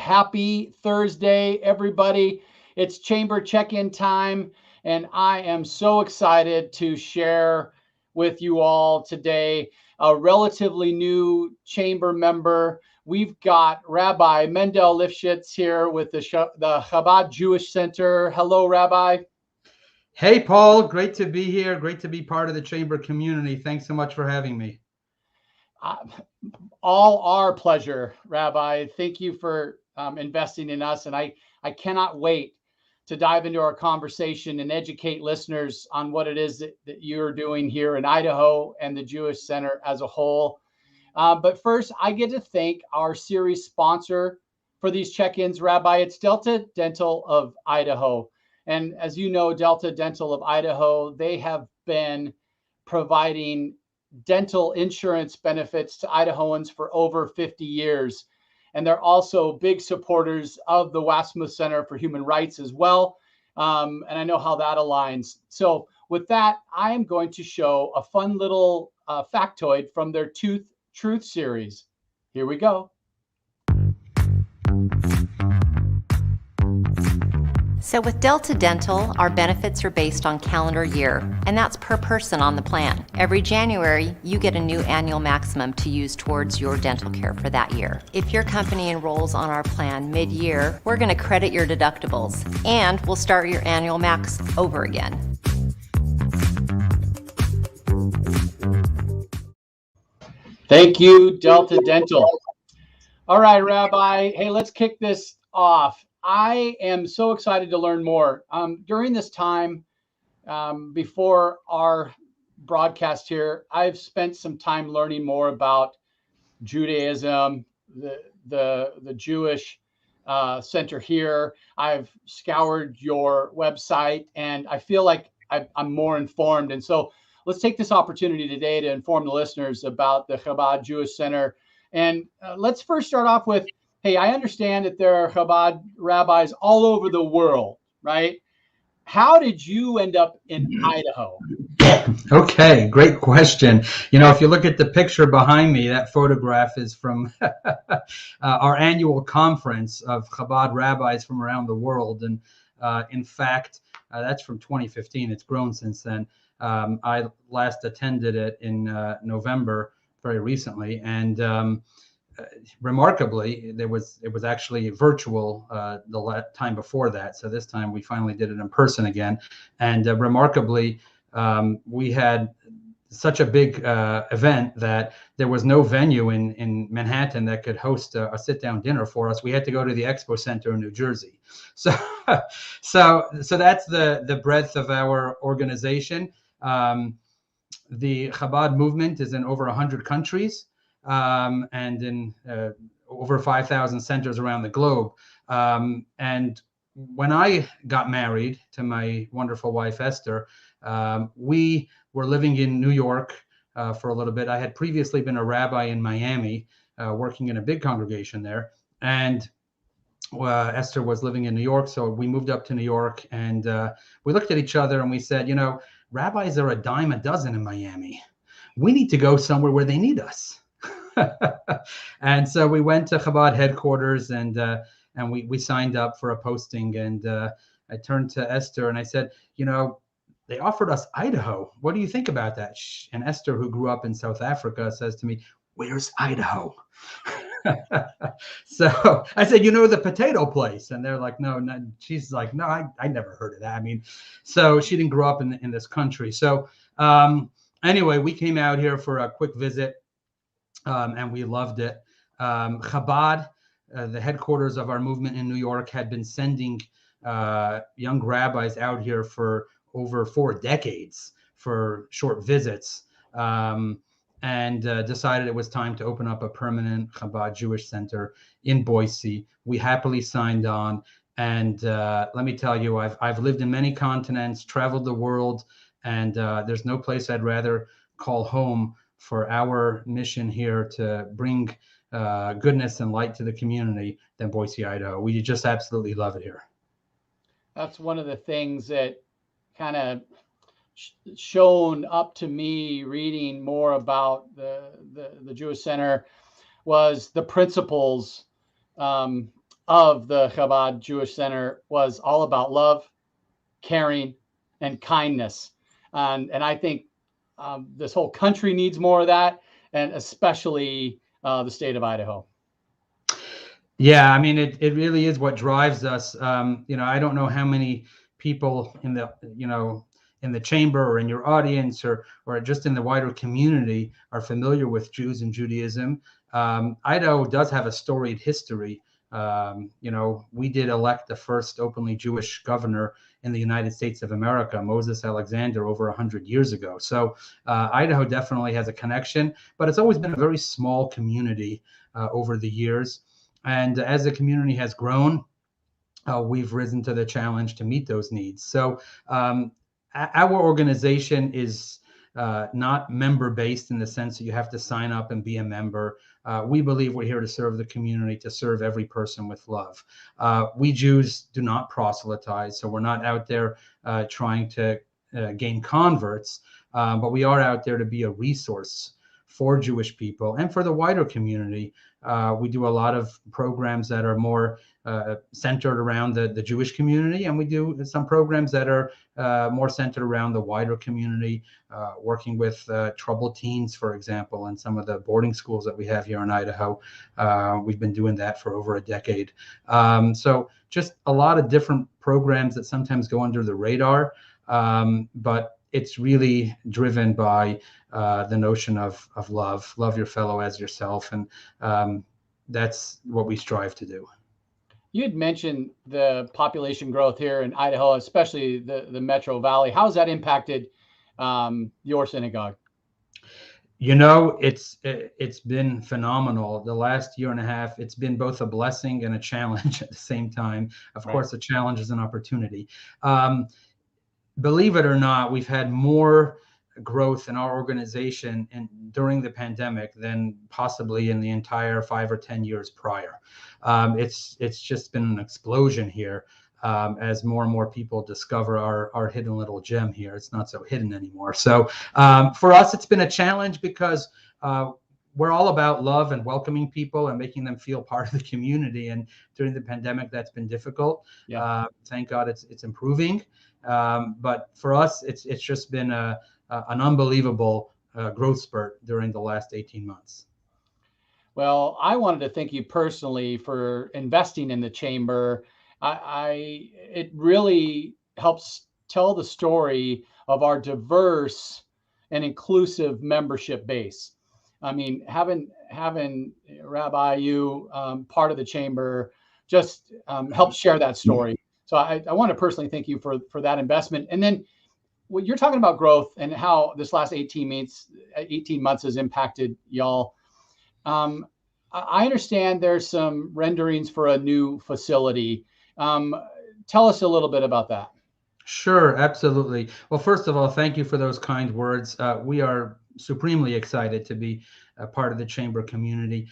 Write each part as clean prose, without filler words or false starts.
Happy Thursday, everybody. It's chamber check-in time, and I am so excited to share with you all today a relatively new chamber member. We've got Rabbi Mendel Lifshitz here with the Chabad Jewish Center. Hello, Rabbi. Hey, Paul. Great to be here. Great to be part of the chamber community. Thanks so much for having me. All our pleasure, Rabbi. Thank you for investing in us. And I cannot wait to dive into our conversation and educate listeners on what it is that you're doing here in Idaho and the Jewish Center as a whole. But first, I get to thank our series sponsor for these check-ins, Rabbi. It's Delta Dental of Idaho. And as you know, Delta Dental of Idaho, they have been providing dental insurance benefits to Idahoans for over 50 years. And they're also big supporters of the Wasmuth Center for Human Rights as well. And I know how that aligns. So with that, I am going to show a fun little factoid from their Tooth Truth series. Here we go. So with Delta Dental, our benefits are based on calendar year, and that's per person on the plan. Every January, you get a new annual maximum to use towards your dental care for that year. If your company enrolls on our plan mid-year, we're going to credit your deductibles, and we'll start your annual max over again. Thank you, Delta Dental. All right, Rabbi. Hey, let's kick this off. I am so excited to learn more. During this time, before our broadcast here, I've spent some time learning more about Judaism, the Jewish Center here. I've scoured your website, and I feel like I'm more informed. And so let's take this opportunity today to inform the listeners about the Chabad Jewish Center. And let's first start off with, hey, I understand that there are Chabad rabbis all over the world, right? How did you end up in Idaho? Okay, great question. You know, if you look at the picture behind me, that photograph is from our annual conference of Chabad rabbis from around the world. And in fact, that's from 2015. It's grown since then. I last attended it in November, very recently. And remarkably, it was actually virtual the time before that. So this time we finally did it in person again. And remarkably, we had such a big event that there was no venue in Manhattan that could host a sit-down dinner for us. We had to go to the Expo Center in New Jersey. So that's the breadth of our organization. The Chabad movement is in over 100 countries. And in over 5,000 centers around the globe. And when I got married to my wonderful wife, Esther, we were living in New York for a little bit. I had previously been a rabbi in Miami, working in a big congregation there. And Esther was living in New York, so we moved up to New York, and we looked at each other and we said, you know, rabbis are a dime a dozen in Miami. We need to go somewhere where they need us. And so we went to Chabad headquarters, and we signed up for a posting. And I turned to Esther and I said, you know, they offered us Idaho. What do you think about that? And Esther, who grew up in South Africa, says to me, where's Idaho? So I said, you know, the potato place. And they're like, no. She's like, no, I never heard of that. I mean, so she didn't grow up in this country. So anyway, we came out here for a quick visit. And we loved it. Chabad, the headquarters of our movement in New York, had been sending young rabbis out here for over 4 decades for short visits, and decided it was time to open up a permanent Chabad Jewish Center in Boise. We happily signed on. And let me tell you, I've lived in many continents, traveled the world, and there's no place I'd rather call home for our mission here to bring goodness and light to the community than Boise, Idaho. We just absolutely love it here. That's one of the things that kind of shown up to me reading more about the Jewish Center was the principles of the Chabad Jewish Center was all about love, caring, and kindness. And I think this whole country needs more of that, and especially the state of Idaho. Yeah, I mean, it really is what drives us. I don't know how many people in the, in the chamber or in your audience or just in the wider community are familiar with Jews and Judaism. Idaho does have a storied history. We did elect the first openly Jewish governor in the United States of America, Moses Alexander, over 100 years ago. So Idaho definitely has a connection, but it's always been a very small community over the years. And as the community has grown, we've risen to the challenge to meet those needs. So our organization is not member-based in the sense that you have to sign up and be a member. We believe we're here to serve the community, to serve every person with love. We Jews do not proselytize, so we're not out there trying to gain converts, but we are out there to be a resource for Jewish people and for the wider community. We do a lot of programs that are more centered around the Jewish community, and we do some programs that are more centered around the wider community, working with troubled teens, for example, and some of the boarding schools that we have here in Idaho. We've been doing that for over a decade. So just a lot of different programs that sometimes go under the radar, but it's really driven by the notion of love your fellow as yourself. And that's what we strive to do. You had mentioned the population growth here in Idaho, especially the Metro Valley. How has that impacted your synagogue? It's been phenomenal. The last year and a half, it's been both a blessing and a challenge at the same time. Of course, the challenge is an opportunity. Believe it or not, we've had more growth in our organization during the pandemic than possibly in the entire 5 or 10 years prior. It's just been an explosion here as more and more people discover our hidden little gem here. It's not so hidden anymore. So for us, it's been a challenge because we're all about love and welcoming people and making them feel part of the community. And during the pandemic, that's been difficult. Yeah. Thank God it's improving. But for us, it's just been an unbelievable growth spurt during the last 18 months. Well, I wanted to thank you personally for investing in the chamber. It really helps tell the story of our diverse and inclusive membership base. I mean, having Rabbi, you part of the chamber just helps share that story. So I want to personally thank you for that investment. And then when you're talking about growth and how this last 18 months has impacted y'all, I understand there's some renderings for a new facility. Tell us a little bit about that. Sure, absolutely. Well, first of all, thank you for those kind words. We are supremely excited to be a part of the chamber community.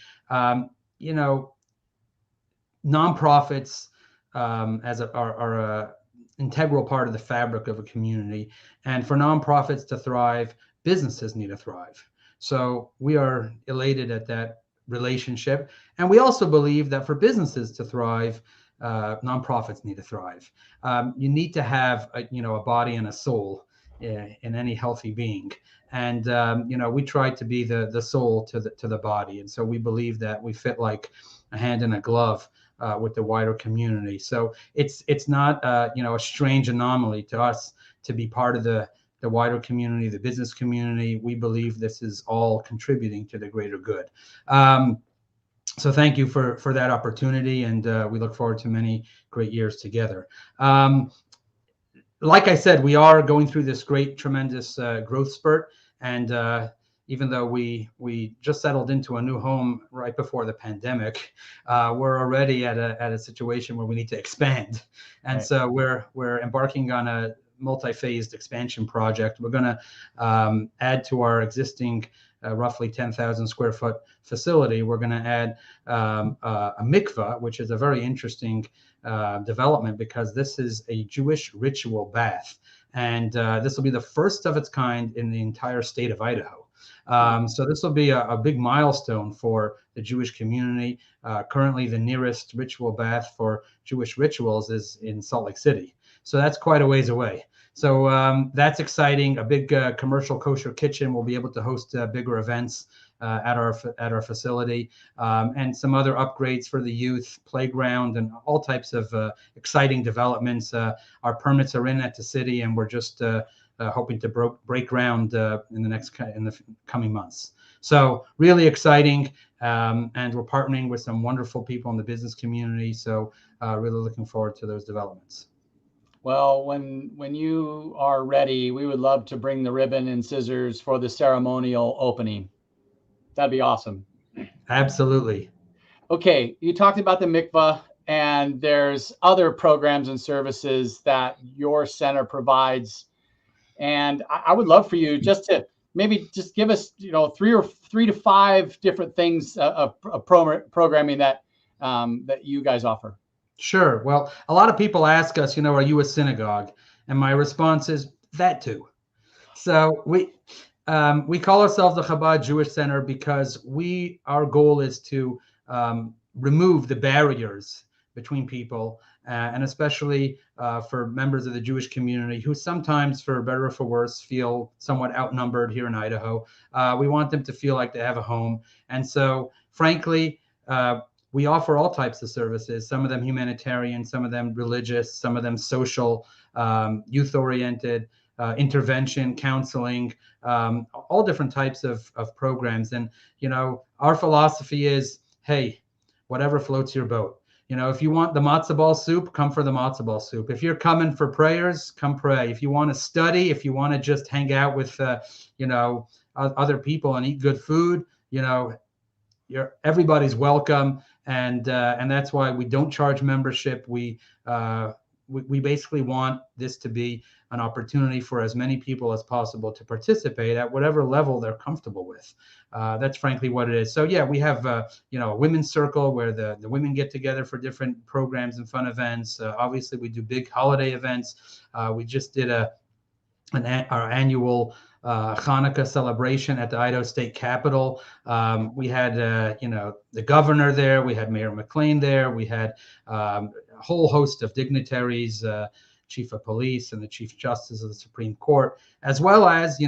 Nonprofits are a integral part of the fabric of a community, and for nonprofits to thrive, businesses need to thrive. So we are elated at that relationship, and we also believe that for businesses to thrive, nonprofits need to thrive. You need to have a body and a soul in any healthy being, and we try to be the soul to the body, and so we believe that we fit like a hand in a glove with the wider community. So it's not a strange anomaly to us to be part of the wider community, the business community. We believe this is all contributing to the greater good. So thank you for that opportunity, and we look forward to many great years together. Like I said, we are going through this great, tremendous growth spurt, and even though we just settled into a new home right before the pandemic, we're already at a situation where we need to expand, and so we're embarking on a multi-phased expansion project. We're going to add to our existing roughly 10,000 square foot facility. We're going to add a mikveh, which is a very interesting development because this is a Jewish ritual bath. And this will be the first of its kind in the entire state of Idaho. So this will be a big milestone for the Jewish community. Currently, the nearest ritual bath for Jewish rituals is in Salt Lake City. So that's quite a ways away. So that's exciting. A big commercial kosher kitchen will be able to host bigger events at our facility, and some other upgrades for the youth, playground, and all types of exciting developments. Our permits are in at the city, and we're just hoping to break ground in the coming months. So really exciting, and we're partnering with some wonderful people in the business community. So really looking forward to those developments. Well, when you are ready, we would love to bring the ribbon and scissors for the ceremonial opening. That'd be awesome. Absolutely. Okay, you talked about the mikvah, and there's other programs and services that your center provides. And I would love for you just to maybe just give us, 3 to 5 different things of programming that that you guys offer. Sure. Well, a lot of people ask us, are you a synagogue? And my response is that too. So we call ourselves the Chabad Jewish Center because our goal is to remove the barriers between people, and especially for members of the Jewish community who sometimes, for better or for worse, feel somewhat outnumbered here in Idaho. We want them to feel like they have a home. And so, frankly, we offer all types of services, some of them humanitarian, some of them religious, some of them social, youth-oriented, intervention, counseling, all different types of programs. And, our philosophy is, hey, whatever floats your boat. If you want the matzo ball soup, come for the matzo ball soup. If you're coming for prayers, come pray. If you want to study, if you want to just hang out with, other people and eat good food, everybody's welcome. And that's why we don't charge membership. We basically want this to be an opportunity for as many people as possible to participate at whatever level they're comfortable with. That's frankly what it is. So yeah, we have a women's circle where the women get together for different programs and fun events. Obviously, we do big holiday events. We just did our annual Hanukkah celebration at the Idaho State Capitol. We had, the governor there. We had Mayor McLean there. We had a whole host of dignitaries, Chief of Police and the Chief Justice of the Supreme Court, as well as,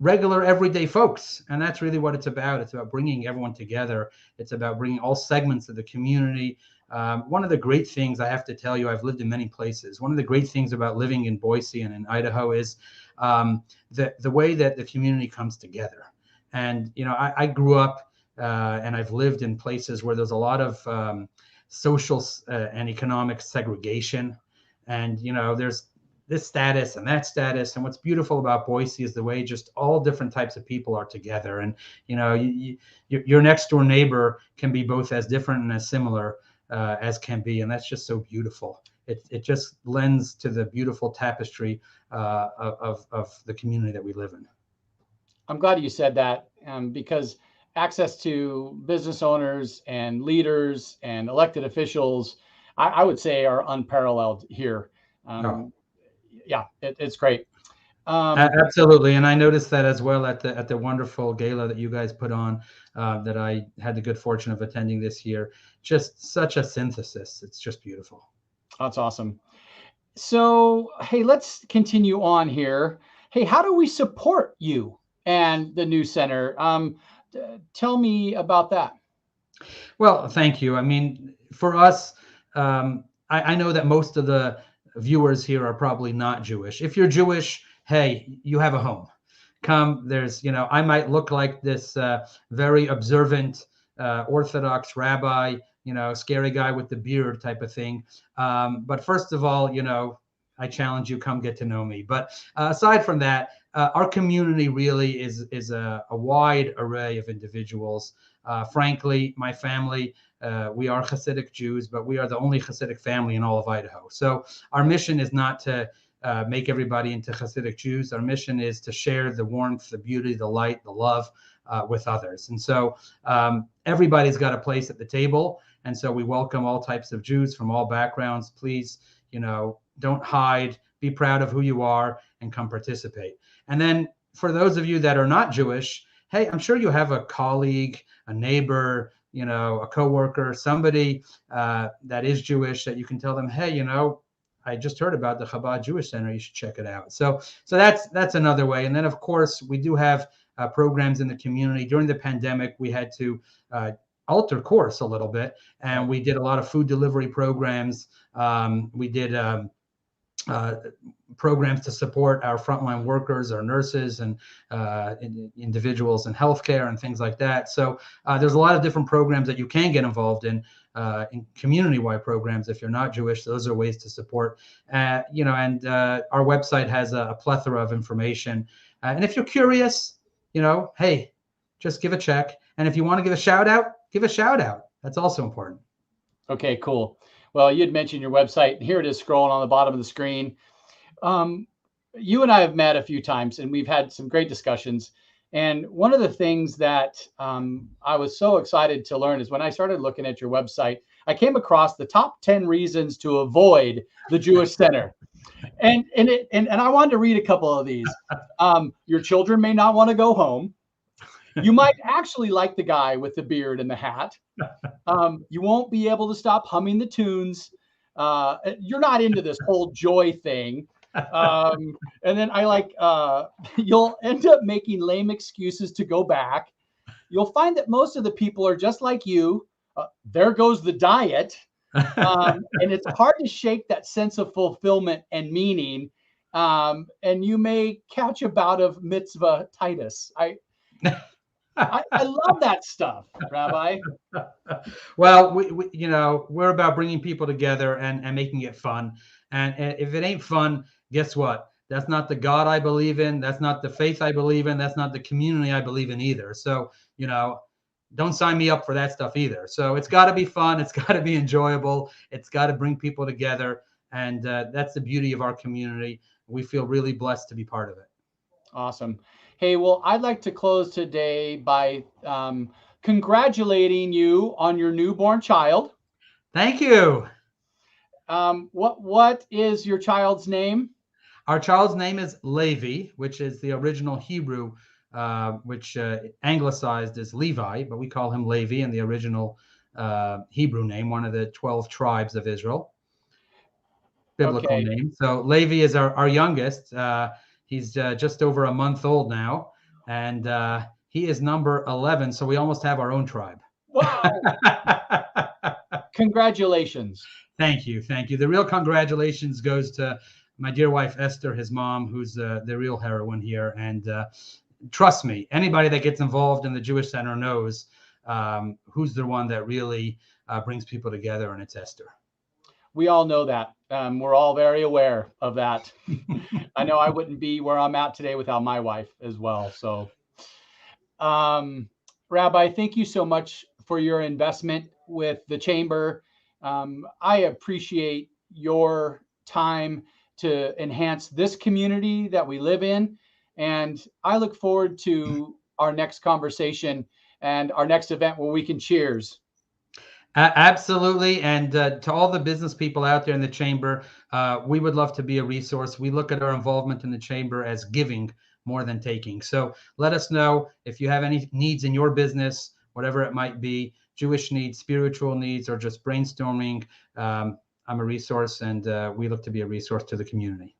regular everyday folks. And that's really what it's about. It's about bringing everyone together. It's about bringing all segments of the community. One of the great things, I have to tell you, I've lived in many places. One of the great things about living in Boise and in Idaho is the way that the community comes together. And, I grew up and I've lived in places where there's a lot of social and economic segregation. And, there's this status and that status. And what's beautiful about Boise is the way just all different types of people are together. And, your next door neighbor can be both as different and as similar as can be. And that's just so beautiful. It just lends to the beautiful tapestry of the community that we live in. I'm glad you said that, because access to business owners and leaders and elected officials, I would say, are unparalleled here. No. Yeah, it's great. Absolutely, and I noticed that as well at the wonderful gala that you guys put on, that I had the good fortune of attending this year. Just such a synthesis. It's just beautiful. That's awesome. So, hey, let's continue on here. Hey, how do we support you and the new center? Tell me about that. Well, thank you. I mean, for us, I know that most of the viewers here are probably not Jewish. If you're Jewish, hey, you have a home. Come, there's, I might look like this very observant Orthodox rabbi, scary guy with the beard type of thing. But first of all, I challenge you, come get to know me. But aside from that, our community really is a wide array of individuals. Frankly, my family, we are Hasidic Jews, but we are the only Hasidic family in all of Idaho. So our mission is not to make everybody into Hasidic Jews. Our mission is to share the warmth, the beauty, the light, the love with others. And so everybody's got a place at the table. And so we welcome all types of Jews from all backgrounds. Please, don't hide, be proud of who you are, and come participate. And then for those of you that are not Jewish, hey, I'm sure you have a colleague, a neighbor, a coworker, somebody that is Jewish that you can tell them, hey, I just heard about the Chabad Jewish Center. You should check it out. So that's another way. And then, of course, we do have programs in the community. During the pandemic, we had to alter course a little bit, and we did a lot of food delivery programs. We did programs to support our frontline workers, our nurses, and individuals in healthcare and things like that. So there's a lot of different programs that you can get involved in community-wide programs. If you're not Jewish, those are ways to support. And our website has a plethora of information. And if you're curious, hey, just give a check. And if you want to give a shout out, give a shout out. That's also important. Okay, cool. Well, you'd mentioned your website. Here it is scrolling on the bottom of the screen. You and I have met a few times, and we've had some great discussions. And one of the things that I was so excited to learn is when I started looking at your website, I came across the top 10 reasons to avoid the Jewish Center. And I wanted to read a couple of these. Your children may not want to go home. You might actually like the guy with the beard and the hat. You won't be able to stop humming the tunes. You're not into this whole joy thing. And then I like, you'll end up making lame excuses to go back. You'll find that most of the people are just like you. There goes the diet. And it's hard to shake that sense of fulfillment and meaning. And you may catch a bout of mitzvah-titis. I love that stuff, Rabbi. Well, we're about bringing people together and making it fun. And if it ain't fun, guess what? That's not the God I believe in. That's not the faith I believe in. That's not the community I believe in either. So, don't sign me up for that stuff either. So it's got to be fun. It's got to be enjoyable. It's got to bring people together. And that's the beauty of our community. We feel really blessed to be part of it. Awesome. Hey, well, I'd like to close today by congratulating you on your newborn child. Thank you. What is your child's name? Our child's name is Levi, which is the original Hebrew, which anglicized as Levi, but we call him Levi in the original Hebrew name, one of the 12 tribes of Israel. Biblical name. So Levi is our youngest. He's just over a month old now, and he is number 11. So we almost have our own tribe. Wow. Congratulations. Thank you. Thank you. The real congratulations goes to my dear wife, Esther, his mom, who's the real heroine here. And trust me, anybody that gets involved in the Jewish Center knows who's the one that really brings people together, and it's Esther. We all know that. We're all very aware of that. I know I wouldn't be where I'm at today without my wife as well. So, Rabbi, thank you so much for your investment with the Chamber. I appreciate your time to enhance this community that we live in. And I look forward to our next conversation and our next event where we can cheers. Absolutely. And to all the business people out there in the Chamber, we would love to be a resource. We look at our involvement in the Chamber as giving more than taking. So let us know if you have any needs in your business, whatever it might be, Jewish needs, spiritual needs, or just brainstorming. I'm a resource, and we look to be a resource to the community.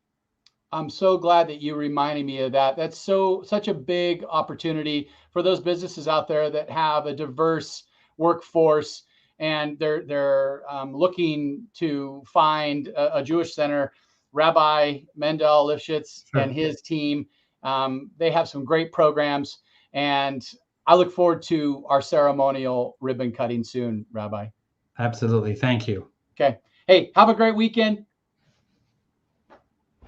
I'm so glad that you reminded me of that. That's such a big opportunity for those businesses out there that have a diverse workforce, and they're looking to find a Jewish center. Rabbi Mendel Lifshitz and his team, they have some great programs, and I look forward to our ceremonial ribbon cutting soon, Rabbi. Absolutely. Thank you. Okay. Hey, have a great weekend.